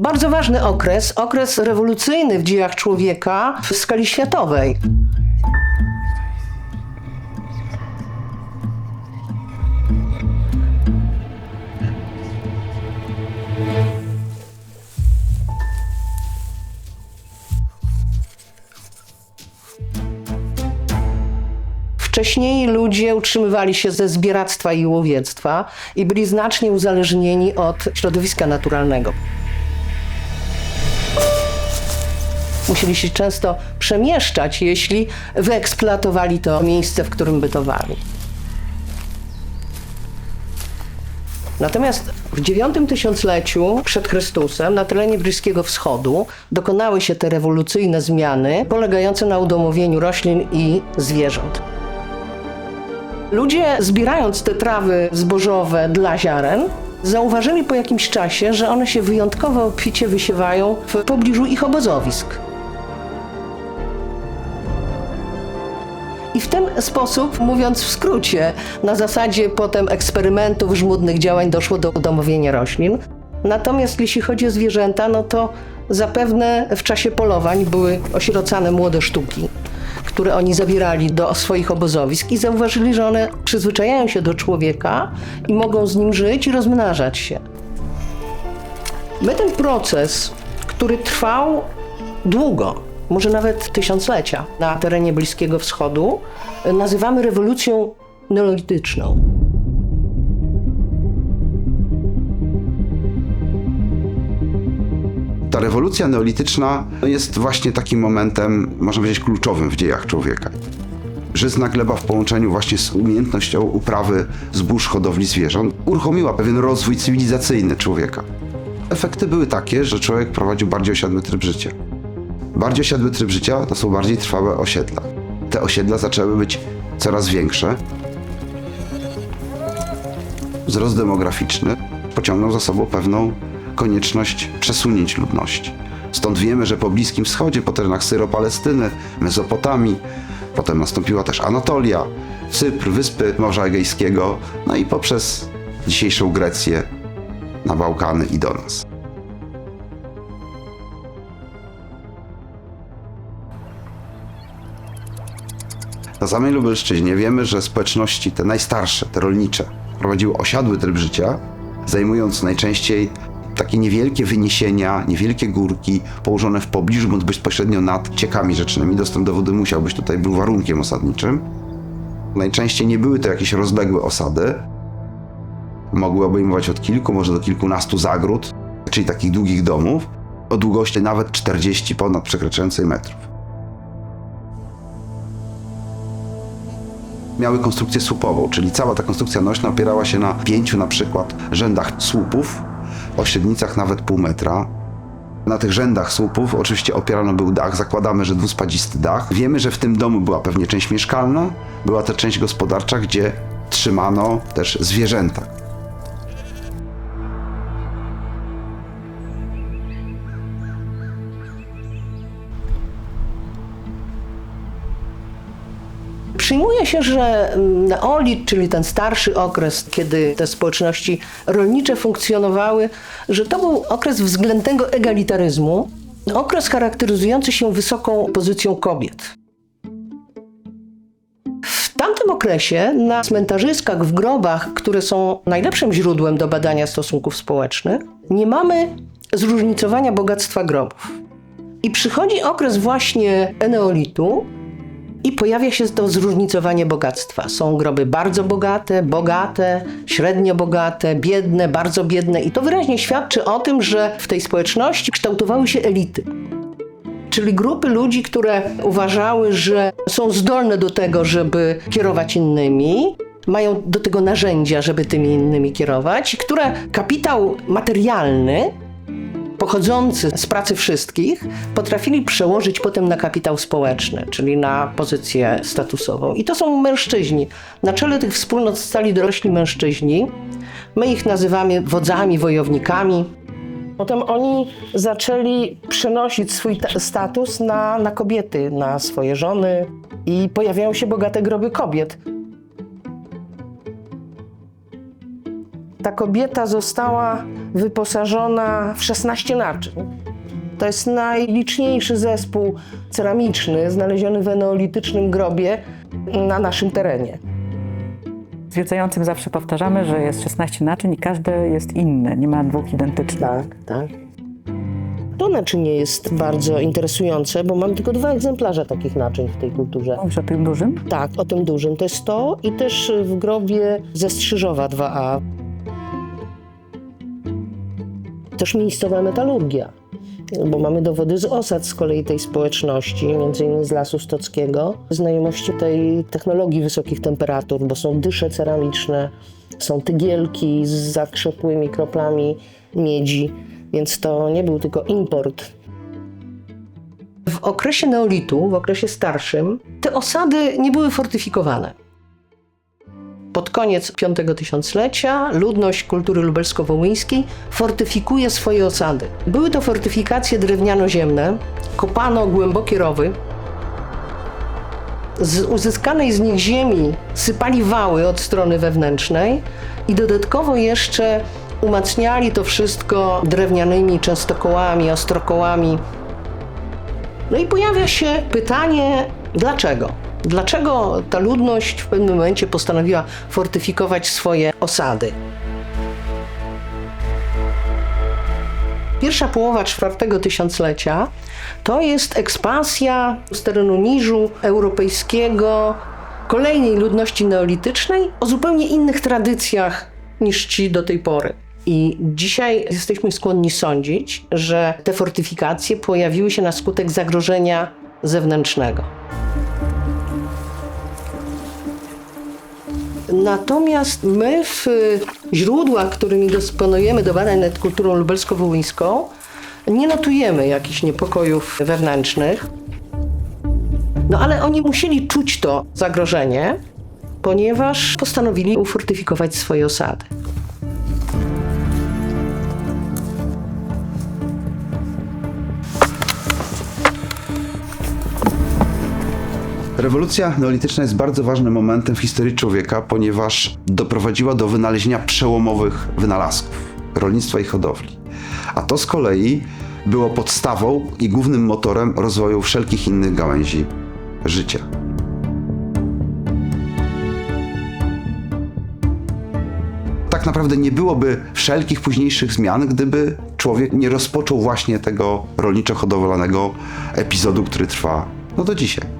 Bardzo ważny okres rewolucyjny w dziejach człowieka w skali światowej. Wcześniej ludzie utrzymywali się ze zbieractwa i łowiectwa i byli znacznie uzależnieni od środowiska naturalnego. Musieli się często przemieszczać, jeśli wyeksploatowali to miejsce, w którym bytowali. Natomiast w IX tysiącleciu przed Chrystusem na terenie Bliskiego Wschodu dokonały się te rewolucyjne zmiany polegające na udomowieniu roślin i zwierząt. Ludzie, zbierając te trawy zbożowe dla ziaren, zauważyli po jakimś czasie, że one się wyjątkowo obficie wysiewają w pobliżu ich obozowisk. I w ten sposób, mówiąc w skrócie, na zasadzie potem eksperymentów, żmudnych działań doszło do udomowienia roślin. Natomiast jeśli chodzi o zwierzęta, no to zapewne w czasie polowań były osierocane młode sztuki, które oni zabierali do swoich obozowisk i zauważyli, że one przyzwyczajają się do człowieka i mogą z nim żyć i rozmnażać się. My ten proces, który trwał długo, może nawet tysiąclecia na terenie Bliskiego Wschodu, nazywamy rewolucją neolityczną. Ta rewolucja neolityczna jest właśnie takim momentem, można powiedzieć, kluczowym w dziejach człowieka. Żyzna gleba w połączeniu właśnie z umiejętnością uprawy zbóż, hodowli zwierząt uruchomiła pewien rozwój cywilizacyjny człowieka. Efekty były takie, że człowiek prowadził bardziej osiadły tryb życia. Bardziej osiadły tryb życia to są bardziej trwałe osiedla. Te osiedla zaczęły być coraz większe. Wzrost demograficzny pociągnął za sobą pewną konieczność przesunięć ludności. Stąd wiemy, że po Bliskim Wschodzie, po terenach Syro-Palestyny, Mezopotamii, potem nastąpiła też Anatolia, Cypr, Wyspy Morza Egejskiego, no i poprzez dzisiejszą Grecję na Bałkany i do nas. Na samej Lubelszczyźnie wiemy, że społeczności te najstarsze, te rolnicze, prowadziły osiadły tryb życia, zajmując najczęściej takie niewielkie wyniesienia, niewielkie górki położone w pobliżu bądź bezpośrednio nad ciekami rzecznymi. Dostęp do wody musiał być tutaj był warunkiem osadniczym. Najczęściej nie były to jakieś rozległe osady. Mogły obejmować od kilku, może do kilkunastu zagród, czyli takich długich domów, o długości nawet 40 ponad przekraczającej metrów. Miały konstrukcję słupową, czyli cała ta konstrukcja nośna opierała się na 5 na przykład rzędach słupów, o średnicach nawet pół metra. Na tych rzędach słupów oczywiście opierany był dach, zakładamy, że dwuspadzisty dach. Wiemy, że w tym domu była pewnie część mieszkalna, była też część gospodarcza, gdzie trzymano też zwierzęta. Przyjmuje się, że neolit, czyli ten starszy okres, kiedy te społeczności rolnicze funkcjonowały, że to był okres względnego egalitaryzmu, okres charakteryzujący się wysoką pozycją kobiet. W tamtym okresie na cmentarzyskach, w grobach, które są najlepszym źródłem do badania stosunków społecznych, nie mamy zróżnicowania bogactwa grobów. I przychodzi okres właśnie eneolitu, i pojawia się to zróżnicowanie bogactwa. Są groby bardzo bogate, średnio bogate, biedne, bardzo biedne. I to wyraźnie świadczy o tym, że w tej społeczności kształtowały się elity. Czyli grupy ludzi, które uważały, że są zdolne do tego, żeby kierować innymi, mają do tego narzędzia, żeby tymi innymi kierować, i które kapitał materialny pochodzący z pracy wszystkich, potrafili przełożyć potem na kapitał społeczny, czyli na pozycję statusową. I to są mężczyźni. Na czele tych wspólnot stali dorośli mężczyźni. My ich nazywamy wodzami, wojownikami. Potem oni zaczęli przenosić swój status na kobiety, na swoje żony i pojawiają się bogate groby kobiet. Ta kobieta została wyposażona w 16 naczyń. To jest najliczniejszy zespół ceramiczny znaleziony w eneolitycznym grobie na naszym terenie. Zwiedzającym zawsze powtarzamy, że jest 16 naczyń i każde jest inne, nie ma dwóch identycznych. Tak. To naczynie jest bardzo interesujące, bo mam tylko 2 egzemplarze takich naczyń w tej kulturze. Mówisz o tym dużym? Tak, o tym dużym. To jest to i też w grobie ze Strzyżowa 2A. Też miejscowa metalurgia, bo mamy dowody z osad z kolei tej społeczności, między innymi z Lasu Stockiego, znajomości tej technologii wysokich temperatur, bo są dysze ceramiczne, są tygielki z zakrzepłymi kroplami miedzi, więc to nie był tylko import. W okresie neolitu, w okresie starszym, te osady nie były fortyfikowane. Pod koniec V tysiąclecia ludność kultury lubelsko-wołyńskiej fortyfikuje swoje osady. Były to fortyfikacje drewniano-ziemne, kopano głębokie rowy. Z uzyskanej z nich ziemi sypali wały od strony wewnętrznej i dodatkowo jeszcze umacniali to wszystko drewnianymi częstokołami, ostrokołami. No i pojawia się pytanie, dlaczego? Dlaczego ta ludność w pewnym momencie postanowiła fortyfikować swoje osady? Pierwsza połowa IV tysiąclecia to jest ekspansja z terenu Niżu europejskiego, kolejnej ludności neolitycznej o zupełnie innych tradycjach niż ci do tej pory. I dzisiaj jesteśmy skłonni sądzić, że te fortyfikacje pojawiły się na skutek zagrożenia zewnętrznego. Natomiast my w źródłach, którymi dysponujemy do badań nad kulturą lubelsko-wołyńską, nie notujemy jakichś niepokojów wewnętrznych. No ale oni musieli czuć to zagrożenie, ponieważ postanowili ufortyfikować swoje osady. Rewolucja neolityczna jest bardzo ważnym momentem w historii człowieka, ponieważ doprowadziła do wynalezienia przełomowych wynalazków, rolnictwa i hodowli. A to z kolei było podstawą i głównym motorem rozwoju wszelkich innych gałęzi życia. Tak naprawdę nie byłoby wszelkich późniejszych zmian, gdyby człowiek nie rozpoczął właśnie tego rolniczo-hodowlanego epizodu, który trwa do dzisiaj.